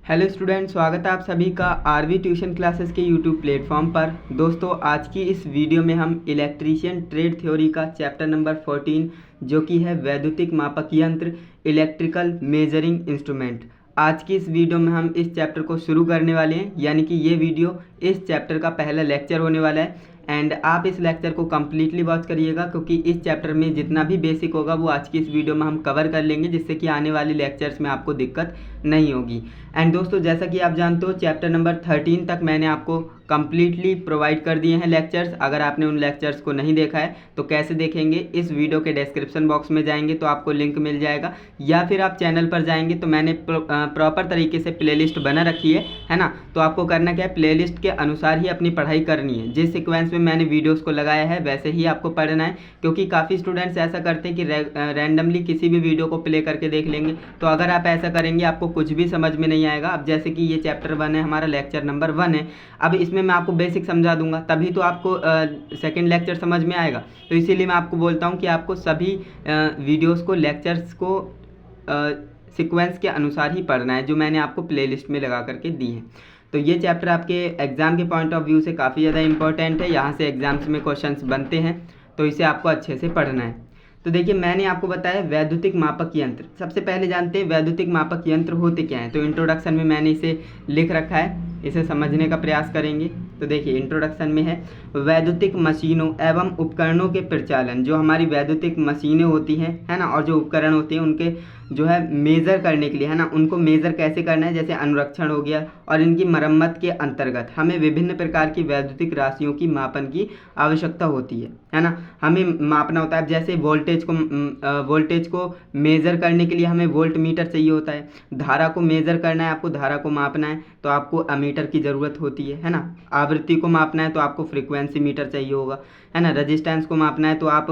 Hello student, स्वागत है आप सभी का आरवी ट्यूशन क्लासेस के यूट्यूब प्लेटफॉर्म पर। दोस्तों, आज की इस वीडियो में हम इलेक्ट्रीशियन ट्रेड थ्योरी का चैप्टर नंबर 14 जो कि है वैद्युतिक मापक यंत्र इलेक्ट्रिकल मेजरिंग इंस्ट्रूमेंट, आज की इस वीडियो में हम इस चैप्टर को शुरू करने वाले हैं। यानी कि ये वीडियो इस चैप्टर का पहला लेक्चर होने वाला है एंड आप इस लेक्चर को कम्प्लीटली वॉच करिएगा, क्योंकि इस चैप्टर में जितना भी बेसिक होगा वो आज की इस वीडियो में हम कवर कर लेंगे, जिससे कि आने वाले लेक्चर्स में आपको दिक्कत नहीं होगी। एंड दोस्तों, जैसा कि आप जानते हो, चैप्टर नंबर 13 तक मैंने आपको कम्प्लीटली प्रोवाइड कर दिए हैं लेक्चर्स। अगर आपने उन लेक्चर्स को नहीं देखा है तो कैसे देखेंगे, इस वीडियो के डिस्क्रिप्शन बॉक्स में जाएंगे तो आपको लिंक मिल जाएगा, या फिर आप चैनल पर जाएंगे तो मैंने प्रॉपर तरीके से प्लेलिस्ट बना रखी है ना। तो आपको करना क्या है, प्लेलिस्ट के अनुसार ही अपनी पढ़ाई करनी है। जिस सीक्वेंस में मैंने वीडियोस को लगाया है वैसे ही आपको पढ़ना है, क्योंकि काफ़ी स्टूडेंट्स ऐसा करते हैं कि रैंडमली किसी भी वीडियो को प्ले करके देख लेंगे। तो अगर आप ऐसा करेंगे आपको कुछ भी समझ में नहीं आएगा। अब जैसे कि ये चैप्टर 1 है, हमारा लेक्चर नंबर 1 है। अब इसमें मैं आपको बेसिक समझा दूंगा, तभी तो आपको सेकंड लेक्चर समझ में आएगा। तो इसीलिए मैं आपको बोलता हूँ कि आपको सभी वीडियोस को, लेक्चर्स को सीक्वेंस के अनुसार ही पढ़ना है, जो मैंने आपको प्लेलिस्ट में लगा करके दी है। तो ये चैप्टर आपके एग्ज़ाम के पॉइंट ऑफ व्यू से काफ़ी ज़्यादा इंपॉर्टेंट है। यहाँ से एग्जाम्स में क्वेश्चंस बनते हैं, तो इसे आपको अच्छे से पढ़ना है। तो देखिए, मैंने आपको बताया वैद्युतिक मापक यंत्र। सबसे पहले जानते हैं वैद्युतिक मापक यंत्र होते क्या हैं। तो इंट्रोडक्शन में मैंने इसे लिख रखा है, इसे समझने का प्रयास करेंगे। तो देखिए, इंट्रोडक्शन में है वैद्युतिक मशीनों एवं उपकरणों के प्रचालन। जो हमारी वैद्युतिक मशीनें होती हैं, है ना, और जो उपकरण होते हैं उनके जो है मेज़र करने के लिए, है ना, उनको मेज़र कैसे करना है, जैसे अनुरक्षण हो गया, और इनकी मरम्मत के अंतर्गत हमें विभिन्न प्रकार की वैद्युतिक राशियों की मापन की आवश्यकता होती है ना। हमें मापना होता है, जैसे वोल्टेज को मेज़र करने के लिए हमें वोल्ट मीटर चाहिए होता है। धारा को मेज़र करना है, आपको धारा को मापना है तो आपको अमीटर की ज़रूरत होती है ना। आवृत्ति को मापना है तो आपको फ्रीक्वेंसी मीटर चाहिए होगा, है ना। रेजिस्टेंस को मापना है तो आप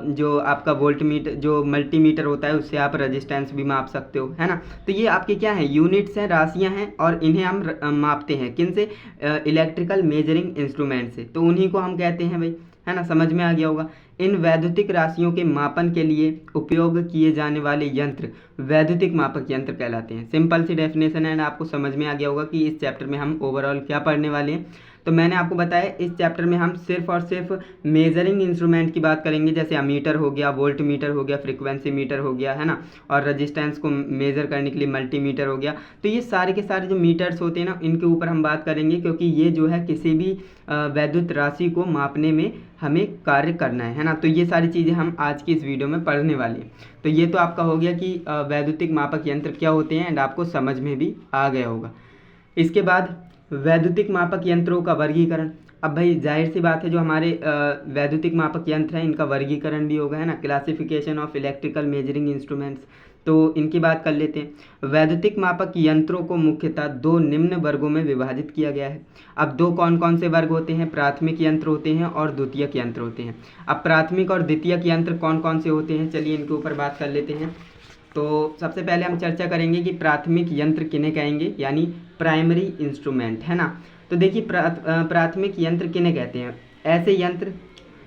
जो आपका वोल्ट मीटर, जो मल्टीमीटर होता है, उससे आप रेजिस्टेंस भी माप सकते हो, है ना। तो ये आपके क्या है, यूनिट्स हैं, राशियां हैं, और इन्हें हम मापते हैं किन से, इलेक्ट्रिकल मेजरिंग इंस्ट्रूमेंट से। तो उन्हीं को हम कहते हैं भाई, है ना, समझ में आ गया होगा। इन वैद्युतिक राशियों के मापन के लिए उपयोग किए जाने वाले यंत्र वैद्युतिक मापक यंत्र कहलाते हैं। सिंपल सी डेफिनेशन है, आपको समझ में आ गया होगा कि इस चैप्टर में हम ओवरऑल क्या पढ़ने वाले हैं। तो मैंने आपको बताया इस चैप्टर में हम सिर्फ और सिर्फ मेजरिंग इंस्ट्रूमेंट की बात करेंगे, जैसे अमीटर हो गया, वोल्ट मीटर हो गया, फ्रीक्वेंसी मीटर हो गया, है ना, और रेजिस्टेंस को मेज़र करने के लिए मल्टीमीटर हो गया। तो ये सारे के सारे जो मीटर्स होते हैं ना, इनके ऊपर हम बात करेंगे, क्योंकि ये जो है किसी भी वैद्युत राशि को मापने में हमें कार्य करना है ना। तो ये सारी चीज़ें हम आज की इस वीडियो में पढ़ने वाले हैं। तो ये तो आपका हो गया कि वैद्युतिक मापक यंत्र क्या होते हैं, एंड आपको समझ में भी आ गया होगा। इसके बाद वैद्युतिक मापक यंत्रों का वर्गीकरण। अब भाई जाहिर सी बात है, जो हमारे वैद्युतिक मापक यंत्र हैं इनका वर्गीकरण भी होगा, है ना, classification of electrical measuring instruments. तो इनकी बात कर लेते हैं। वैद्युतिक मापक यंत्रों को मुख्यतः 2 निम्न वर्गों में विभाजित किया गया है। अब 2 कौन कौन से वर्ग होते हैं, प्राथमिक यंत्र होते हैं और द्वितीयक यंत्र होते हैं। अब प्राथमिक और द्वितीयक यंत्र कौन कौन से होते हैं, चलिए इनके ऊपर बात कर लेते हैं। तो सबसे पहले हम चर्चा करेंगे कि प्राथमिक यंत्र किन्हें कहेंगे, यानी प्राइमरी इंस्ट्रूमेंट, है ना। तो देखिए, प्राथमिक यंत्र किन्हें कहते हैं। ऐसे यंत्र,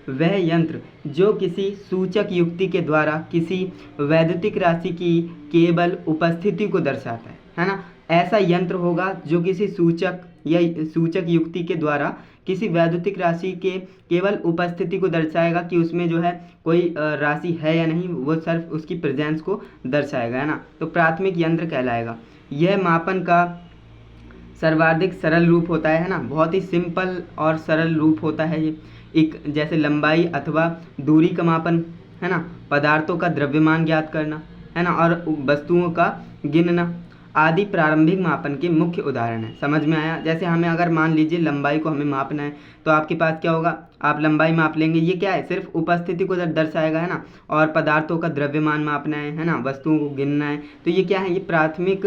वह यंत्र जो किसी सूचक युक्ति के द्वारा किसी वैद्युतिक राशि की केवल उपस्थिति को दर्शाता है ना। ऐसा यंत्र होगा जो किसी सूचक या सूचक युक्ति के द्वारा किसी वैद्युतिक राशि के केवल उपस्थिति को दर्शाएगा, कि उसमें जो है कोई राशि है या नहीं, वो सिर्फ उसकी प्रेजेंस को दर्शाएगा, है ना। तो प्राथमिक यंत्र कहलाएगा। यह मापन का सर्वाधिक सरल रूप होता है ना, बहुत ही सिंपल और सरल रूप होता है ये। एक जैसे लंबाई अथवा दूरी का मापन, है ना, पदार्थों का द्रव्यमान ज्ञात करना, है ना, और वस्तुओं का गिनना आदि प्रारंभिक मापन के मुख्य उदाहरण है। समझ में आया। जैसे हमें अगर मान लीजिए लंबाई को हमें मापना है, तो आपके पास क्या होगा, आप लंबाई माप लेंगे, ये क्या है, सिर्फ उपस्थिति को दर्शाएगा, है ना, और पदार्थों का द्रव्यमान मापना है ना, वस्तुओं को गिनना है। तो ये क्या है, ये प्राथमिक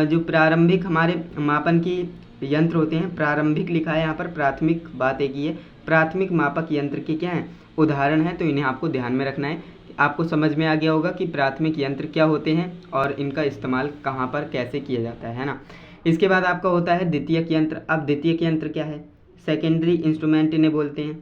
जो प्रारंभिक हमारे मापन की यंत्र होते हैं, प्रारंभिक लिखा है यहाँ पर, प्राथमिक बात एक ही है, प्राथमिक मापक यंत्र के क्या है, उदाहरण है। तो इन्हें आपको ध्यान में रखना है। आपको समझ में आ गया होगा कि प्राथमिक यंत्र क्या होते हैं और इनका इस्तेमाल कहाँ पर कैसे किया जाता है ना। इसके बाद आपका होता है द्वितीयक यंत्र। अब द्वितीयक यंत्र क्या है, सेकेंडरी इंस्ट्रूमेंट इन्हें बोलते हैं।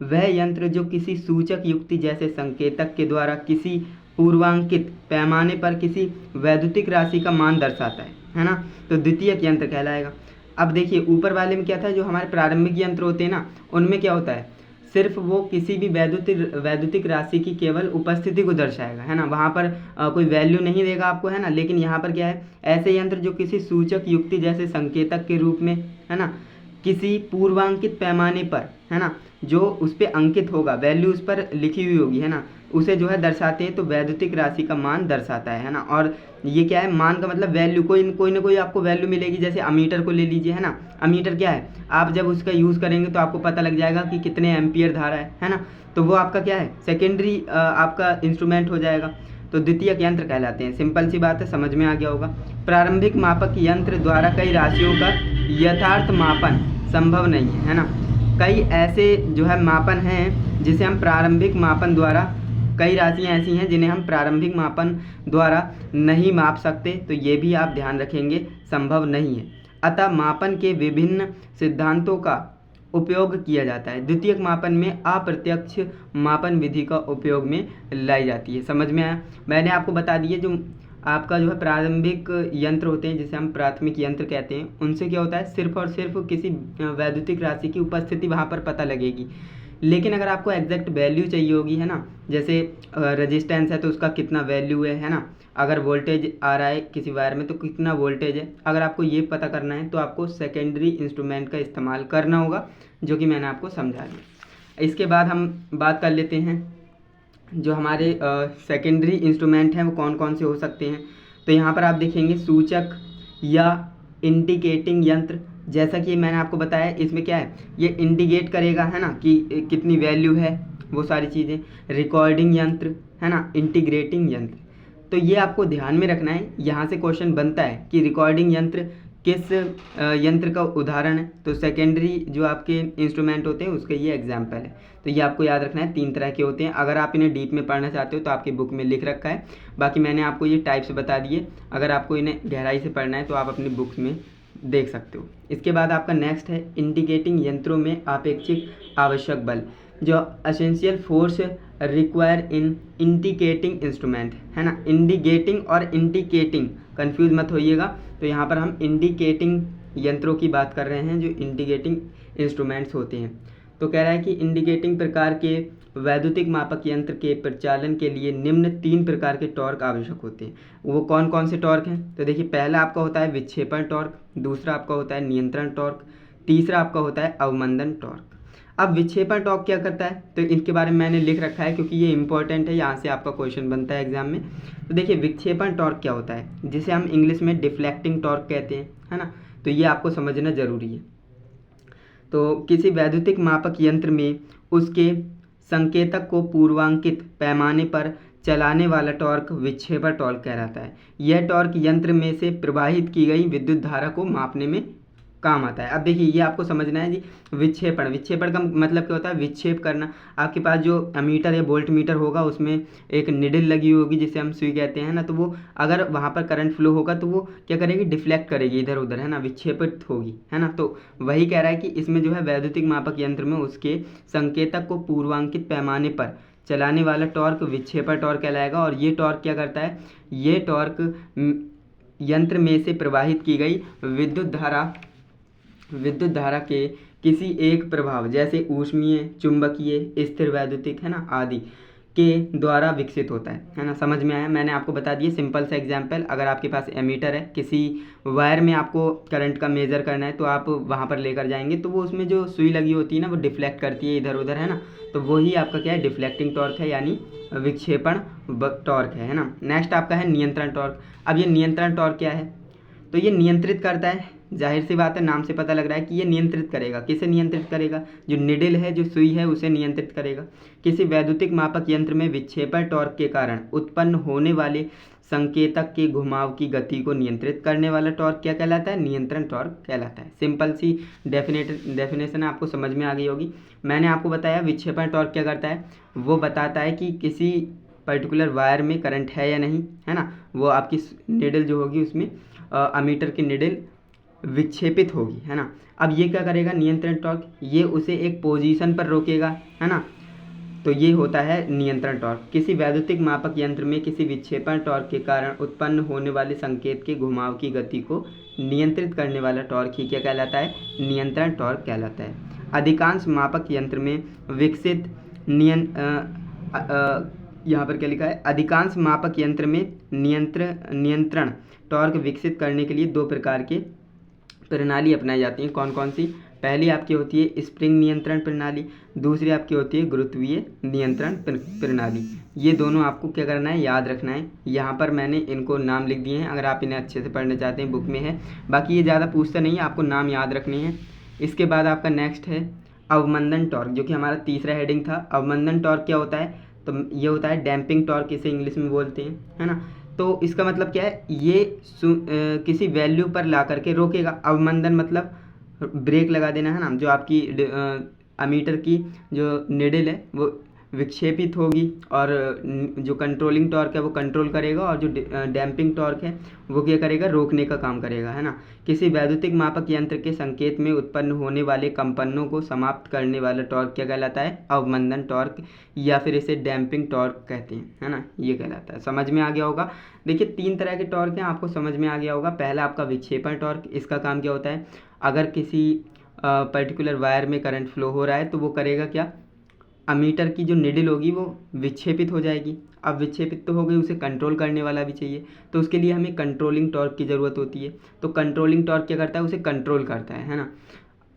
वह यंत्र जो किसी सूचक युक्ति जैसे संकेतक के द्वारा किसी पूर्वांकित पैमाने पर किसी वैद्युतिक राशि का मान दर्शाता है है ना, तो द्वितीयक यंत्र कहलाएगा। अब देखिए ऊपर वाले में क्या था, जो हमारे प्रारंभिक यंत्र होते हैं ना, उनमें क्या होता है, सिर्फ वो किसी भी वैद्युतिक राशि की केवल उपस्थिति को दर्शाएगा, है ना, वहाँ पर कोई वैल्यू नहीं देगा आपको, है ना। लेकिन यहाँ पर क्या है, ऐसे यंत्र जो किसी सूचक युक्ति जैसे संकेतक के रूप में, है ना, किसी पूर्वांकित पैमाने पर, है ना, जो उस पर अंकित होगा, वैल्यू उस पर लिखी हुई होगी, है ना, उसे जो है दर्शाते हैं, तो वैद्युतिक राशि का मान दर्शाता है ना। और ये क्या है, मान का मतलब वैल्यू, कोई ना कोई आपको वैल्यू मिलेगी। जैसे अमीटर को ले लीजिए, है ना, अमीटर क्या है, आप जब उसका यूज़ करेंगे तो आपको पता लग जाएगा कि कितने एम्पियर धारा है ना, तो वो आपका क्या है, सेकेंडरी आपका इंस्ट्रूमेंट हो जाएगा, तो द्वितीयक यंत्र कहलाते हैं। सिंपल सी बात है, समझ में आ गया होगा। प्रारंभिक मापक यंत्र द्वारा कई राशियों का यथार्थ मापन संभव नहीं है ना। कई ऐसे जो है मापन हैं जिसे हम प्रारंभिक मापन द्वारा, कई राशियाँ ऐसी हैं जिन्हें हम प्रारंभिक मापन द्वारा नहीं माप सकते, तो ये भी आप ध्यान रखेंगे, संभव नहीं है। अतः मापन के विभिन्न सिद्धांतों का उपयोग किया जाता है। द्वितीयक मापन में अप्रत्यक्ष मापन विधि का उपयोग में लाई जाती है। समझ में आया। मैंने आपको बता दिए जो आपका जो है प्रारंभिक यंत्र होते हैं, जिसे हम प्राथमिक यंत्र कहते हैं, उनसे क्या होता है, सिर्फ और सिर्फ किसी वैद्युतिक राशि की उपस्थिति वहाँ पर पता लगेगी। लेकिन अगर आपको एग्जैक्ट वैल्यू चाहिए होगी, है ना, जैसे रेजिस्टेंस है तो उसका कितना वैल्यू है ना, अगर वोल्टेज आ रहा है किसी वायर में तो कितना वोल्टेज है, अगर आपको ये पता करना है तो आपको सेकेंडरी इंस्ट्रूमेंट का इस्तेमाल करना होगा, जो कि मैंने आपको समझा दिया। इसके बाद हम बात कर लेते हैं जो हमारे सेकेंडरी इंस्ट्रूमेंट हैं वो कौन कौन से हो सकते हैं। तो यहाँ पर आप देखेंगे सूचक या इंडिकेटिंग यंत्र, जैसा कि मैंने आपको बताया, इसमें क्या है, ये इंडिकेट करेगा, है ना, कि कितनी वैल्यू है, वो सारी चीज़ें। रिकॉर्डिंग यंत्र, है ना, इंटीग्रेटिंग यंत्र, तो ये आपको ध्यान में रखना है। यहाँ से क्वेश्चन बनता है कि रिकॉर्डिंग यंत्र किस यंत्र का उदाहरण है, तो सेकेंडरी जो आपके इंस्ट्रूमेंट होते हैं उसके ये एग्जाम्पल है। तो ये आपको याद रखना है, 3 तरह के होते हैं। अगर आप इन्हें डीप में पढ़ना चाहते हो तो आपकी बुक में लिख रखा है, बाकी मैंने आपको ये टाइप्स बता दिए। अगर आपको इन्हें गहराई से पढ़ना है तो आप अपनी बुक्स में देख सकते हो। इसके बाद आपका नेक्स्ट है इंडिकेटिंग यंत्रों में आपेक्षिक आवश्यक बल, जो एसेंशियल फोर्स रिक्वायर इन इंडिकेटिंग इंस्ट्रूमेंट, है ना। इंडिकेटिंग और इंडिकेटिंग कंफ्यूज मत होइएगा। तो यहाँ पर हम इंडिकेटिंग यंत्रों की बात कर रहे हैं जो इंडिकेटिंग इंस्ट्रूमेंट्स होते हैं। तो कह रहा है कि इंडिकेटिंग प्रकार के वैद्युतिक मापक यंत्र के प्रचालन के लिए निम्न 3 प्रकार के टॉर्क आवश्यक होते हैं। वो कौन कौन से टॉर्क हैं, तो देखिए पहला आपका होता है विक्षेपण टॉर्क, दूसरा आपका होता है नियंत्रण टॉर्क, तीसरा आपका होता है अवमंदन टॉर्क। अब विक्षेपण टॉर्क क्या करता है, तो इनके बारे में मैंने लिख रखा है क्योंकि ये इंपॉर्टेंट है, यहाँ से आपका क्वेश्चन बनता है एग्जाम में। तो देखिए विक्षेपण टॉर्क क्या होता है, जिसे हम इंग्लिश में डिफ्लेक्टिंग टॉर्क कहते हैं, है ना, तो ये आपको समझना जरूरी है। तो किसी वैद्युतिक मापक यंत्र में उसके संकेतक को पूर्वांकित पैमाने पर चलाने वाला टॉर्क विक्षेपण टॉर्क कहलाता है। यह टॉर्क यंत्र में से प्रवाहित की गई विद्युत धारा को मापने में काम आता है। अब देखिए ये आपको समझना है जी, विक्षेपण का मतलब क्या होता है, विक्षेप करना। आपके पास जो अमीटर या वोल्ट मीटर होगा उसमें एक निडल लगी होगी जिसे हम सुई कहते हैं ना, तो वो अगर वहाँ पर करंट फ्लो होगा तो वो क्या करेगी, डिफ्लेक्ट करेगी इधर उधर, है ना, विक्षेपित होगी, है ना। तो वही कह रहा है कि इसमें जो है वैद्युतिक मापक यंत्र में उसके संकेतक को पूर्वांकित पैमाने पर चलाने वाला टॉर्क विक्षेपण टॉर्क कहलाएगा। और ये टॉर्क क्या करता है, ये टॉर्क यंत्र में से प्रवाहित की गई विद्युत धारा के किसी एक प्रभाव जैसे ऊष्मीय, चुंबकीय, स्थिर वैद्युतिक, है ना, आदि के द्वारा विकसित होता है ना। समझ में आया। मैंने आपको बता दिए सिंपल सा एग्जांपल। अगर आपके पास एमीटर है, किसी वायर में आपको करंट का मेज़र करना है तो आप वहाँ पर लेकर जाएंगे तो वो उसमें जो सुई लगी होती है ना वो डिफ्लेक्ट करती है इधर उधर, है ना, तो वही आपका क्या है, डिफ्लेक्टिंग टॉर्क है, यानी विक्षेपण टॉर्क है ना। नेक्स्ट आपका है नियंत्रण टॉर्क। अब ये नियंत्रण टॉर्क क्या है, तो ये नियंत्रित करता है, जाहिर सी बात है, नाम से पता लग रहा है कि ये नियंत्रित करेगा। किसे नियंत्रित करेगा, जो निडल है, जो सुई है, उसे नियंत्रित करेगा। किसी वैद्युतिक मापक यंत्र में विक्षेपण टॉर्क के कारण उत्पन्न होने वाले संकेतक के घुमाव की गति को नियंत्रित करने वाला टॉर्क क्या कहलाता है, नियंत्रण टॉर्क कहलाता है। सिंपल सी डेफिनेशन आपको समझ में आ गई होगी। मैंने आपको बताया विक्षेपण टॉर्क क्या करता है, वो बताता है कि किसी पर्टिकुलर वायर में करंट है या नहीं, है ना, वो आपकी निडल जो होगी उसमें अमीटर की निडल विक्षेपित होगी, है ना। अब ये क्या करेगा नियंत्रण टॉर्क, ये उसे एक पोजीशन पर रोकेगा, है ना, तो ये होता है नियंत्रण टॉर्क। किसी वैद्युतिक मापक यंत्र में किसी विक्षेपण टॉर्क के कारण उत्पन्न होने वाले संकेत के घुमाव की गति को नियंत्रित करने वाला टॉर्क ही क्या कहलाता है? नियंत्रण टॉर्क कहलाता है। अधिकांश मापक यंत्र में विकसित यहाँ पर क्या लिखा है? अधिकांश मापक यंत्र में नियंत्रण टॉर्क विकसित करने के लिए दो प्रकार के प्रणाली अपनाई जाती हैं। कौन कौन सी? पहली आपकी होती है स्प्रिंग नियंत्रण प्रणाली, दूसरी आपकी होती है गुरुत्वीय नियंत्रण प्रणाली। ये दोनों आपको क्या करना है? याद रखना है। यहाँ पर मैंने इनको नाम लिख दिए हैं, अगर आप इन्हें अच्छे से पढ़ना चाहते हैं बुक में है। बाकी ये ज़्यादा पूछता नहीं है, आपको नाम याद रखने हैं। इसके बाद आपका नेक्स्ट है अवमंदन टॉर्क, जो कि हमारा तीसरा हेडिंग था। अवमंदन टॉर्क क्या होता है? तो ये होता है डैम्पिंग टॉर्क, इसे इंग्लिश में बोलते हैं, है ना। तो इसका मतलब क्या है? ये किसी वैल्यू पर ला करके रोकेगा। अवमंदन मतलब ब्रेक लगा देना, है ना। जो आपकी अमीटर की जो निडल है वो विक्षेपित होगी और जो कंट्रोलिंग टॉर्क है वो कंट्रोल करेगा, और जो डैम्पिंग टॉर्क है वो क्या करेगा? रोकने का काम करेगा, है ना। किसी वैद्युतिक मापक यंत्र के संकेत में उत्पन्न होने वाले कंपनों को समाप्त करने वाला टॉर्क क्या कहलाता है? अवमंदन टॉर्क, या फिर इसे डैम्पिंग टॉर्क कहते हैं, है ना। ये कहलाता है। समझ में आ गया होगा। देखिए 3 तरह के टॉर्क हैं, आपको समझ में आ गया होगा। पहला आपका विक्षेपण टॉर्क, इसका काम क्या होता है? अगर किसी पर्टिकुलर वायर में करंट फ्लो हो रहा है तो वो करेगा क्या? अमीटर की जो निडल होगी वो विक्षेपित हो जाएगी। अब विक्षेपित तो हो गई, उसे कंट्रोल करने वाला भी चाहिए, तो उसके लिए हमें कंट्रोलिंग टॉर्क की ज़रूरत होती है। तो कंट्रोलिंग टॉर्क क्या करता है? उसे कंट्रोल करता है ना।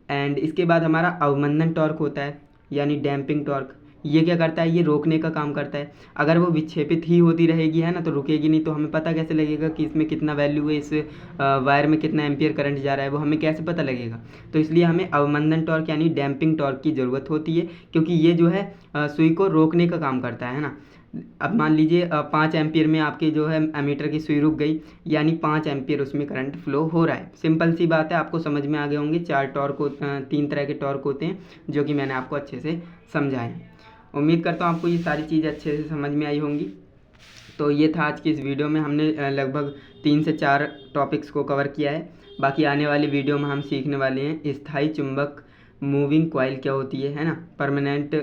एंड इसके बाद हमारा अवमंदन टॉर्क होता है, यानी डैम्पिंग टॉर्क। ये क्या करता है? ये रोकने का काम करता है। अगर वो विक्षेपित ही होती रहेगी, है ना, तो रुकेगी नहीं। तो हमें पता कैसे लगेगा कि इसमें कितना वैल्यू है, इस वायर में कितना एम्पियर करंट जा रहा है, वो हमें कैसे पता लगेगा? तो इसलिए हमें अवमंदन टॉर्क यानी डैम्पिंग टॉर्क की ज़रूरत होती है, क्योंकि ये जो है सुई को रोकने का काम करता है ना। अब मान लीजिए 5 एम्पियर में आपकी जो है एमीटर की सुई रुक गई, यानी 5 एम्पियर उसमें करंट फ्लो हो रहा है। सिंपल सी बात है, आपको समझ में आ गए होंगे। 3 तरह के टॉर्क होते हैं, जो कि मैंने आपको अच्छे से समझाए। उम्मीद करता हूँ आपको ये सारी चीज़ अच्छे से समझ में आई होंगी। तो ये था आज की इस वीडियो में, हमने लगभग 3 से 4 टॉपिक्स को कवर किया है। बाकी आने वाली वीडियो में हम सीखने वाले हैं स्थायी चुंबक मूविंग कॉइल क्या होती है ना, परमानेंट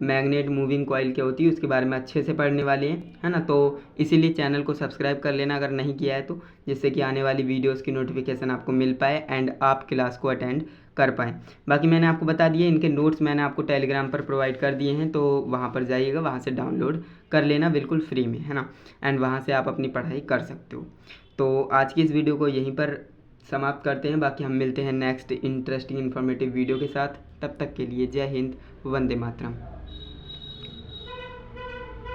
मैग्नेट मूविंग कॉइल क्या होती है, उसके बारे में अच्छे से पढ़ने वाले हैं, है ना। तो इसीलिए चैनल को सब्सक्राइब कर लेना अगर नहीं किया है तो, जिससे कि आने वाली वीडियोस की नोटिफिकेशन आपको मिल पाए एंड आप क्लास को अटेंड कर पाएँ। बाकी मैंने आपको बता दिया, इनके नोट्स मैंने आपको टेलीग्राम पर प्रोवाइड कर दिए हैं, तो वहाँ पर जाइएगा, वहाँ से डाउनलोड कर लेना बिल्कुल फ्री में, है ना। एंड वहाँ से आप अपनी पढ़ाई कर सकते हो। तो आज की इस वीडियो को यहीं पर समाप्त करते हैं। बाकी हम मिलते हैं नेक्स्ट इंटरेस्टिंग इन्फॉर्मेटिव वीडियो के साथ। तब तक के लिए जय हिंद, वंदे मातरम।